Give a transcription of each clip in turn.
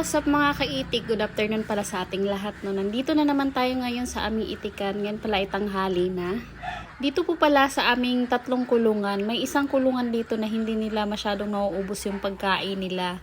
what's up mga kaitik? Good afternoon pala sa ating lahat. No? Nandito na naman tayo ngayon sa aming itikan. Ngayon pala ay tanghali na. Dito po pala sa aming 3 kulungan, may isang kulungan dito na hindi nila masyadong nauubos yung pagkain nila.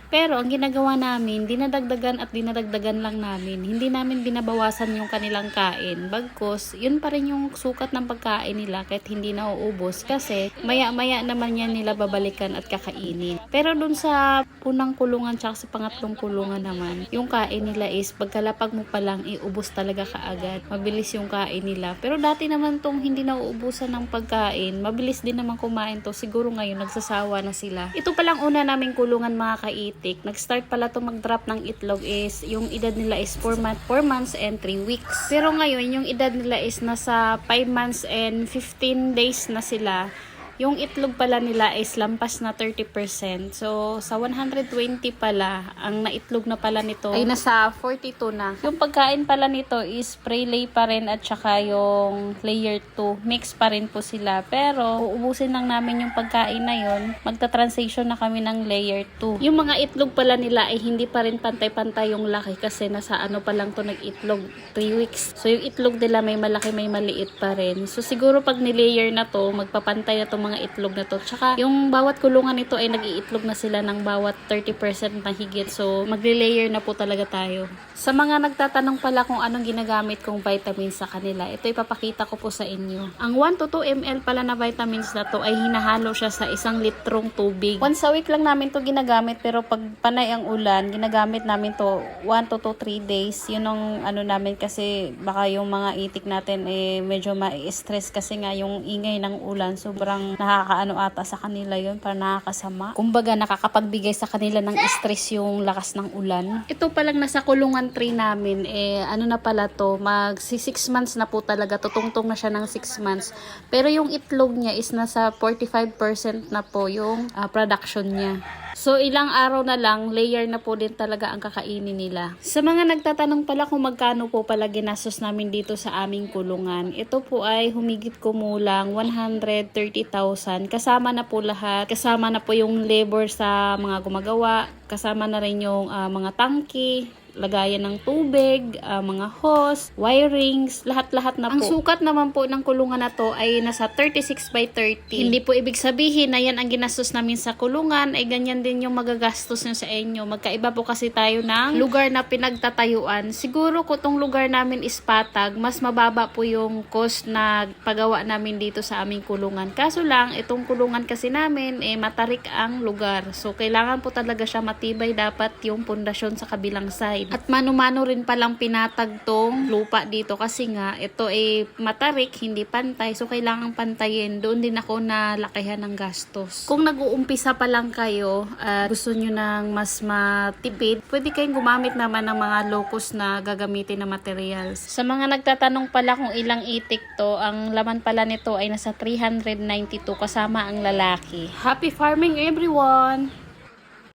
Pero ang ginagawa namin, dinadagdagan at dinadagdagan lang namin. Hindi namin binabawasan yung kanilang kain. Bagkus, yun pa rin yung sukat ng pagkain nila kahit hindi nauubos. Kasi maya-maya naman yan nila babalikan at kakainin. Pero dun sa unang kulungan tsaka sa pangatlong kulungan naman, yung kain nila is pagkalapag mo pa lang, iubos talaga kaagad. Mabilis yung kain nila. Pero dati naman tong hindi nauubusan ng pagkain, mabilis din naman kumain to. Siguro ngayon nagsasawa na sila. Ito palang una naming kulungan mga kaitik. Nag-start pala to mag-drop ng itlog is yung edad nila is 4 months and 3 weeks. Pero ngayon yung edad nila is nasa 5 months and 15 days na sila. Yung itlog pala nila is lampas na 30%. So, sa 120 pala, ang naitlog na pala nito ay nasa 42 na. Yung pagkain pala nito is pre-lay pa rin at saka yung layer 2. Mix pa rin po sila. Pero, uubusin lang namin yung pagkain na yun. Magta-transition na kami ng layer 2. Yung mga itlog pala nila ay hindi pa rin pantay-pantay yung laki kasi nasa ano pa lang to nag-itlog 3 weeks. So, yung itlog nila may malaki, may maliit pa rin. So, siguro pag ni-layer na to, magpapantay na to mga itlog na to. Tsaka yung bawat kulungan nito ay nag-iitlog na sila ng bawat 30% na higit. So magle-layer na po talaga tayo. Sa mga nagtatanong pala kung anong ginagamit kong vitamins sa kanila, ito ipapakita ko po sa inyo. Ang 1 to 2 ml pala na vitamins na to ay hinahalo siya sa 1 litrong tubig. Once a week lang namin to ginagamit pero pag panay ang ulan, ginagamit namin to 1 to 3 days. Yun ang ano namin kasi baka yung mga itik natin medyo ma-stress kasi nga yung ingay ng ulan sobrang nakakaano ata sa kanila yun, para nakakasama. Kumbaga nakakapagbigay sa kanila ng stress yung lakas ng ulan. Ito palang nasa kulungan 3 namin, ano na pala to, magsi 6 months na po talaga, tutungtong na siya ng 6 months. Pero yung itlog niya is nasa 45% na po yung production niya. So, ilang araw na lang, layer na po din talaga ang kakainin nila. Sa mga nagtatanong pala kung magkano po pala ginastos namin dito sa aming kulungan, ito po ay humigit kumulang 130,000. Kasama na po lahat. Kasama na po yung labor sa mga gumagawa. Kasama na rin yung mga tangki, lagayan ng tubig, mga hose, wirings, lahat-lahat na po. Ang sukat naman po ng kulungan na to ay nasa 36 by 30. Hindi po ibig sabihin na yan ang ginastos namin sa kulungan, ay ganyan din yung magagastos nyo sa inyo. Magkaiba po kasi tayo ng lugar na pinagtatayuan. Siguro kung tong lugar namin is patag, mas mababa po yung cost na pagawa namin dito sa aming kulungan. Kaso lang, itong kulungan kasi namin, matarik ang lugar. So, kailangan po talaga siya matibay dapat yung pundasyon sa kabilang side. At mano-mano rin palang pinatag tong lupa dito kasi nga ito ay matarik, hindi pantay. So kailangan pantayin. Doon din ako nalakihan ng gastos. Kung nag-uumpisa pa lang kayo at gusto nyo ng mas matipid, pwede kayong gumamit naman ng mga low-cost na gagamitin na materials. Sa mga nagtatanong pala kung ilang itik to, ang laman pala nito ay nasa 392 kasama ang lalaki. Happy farming everyone!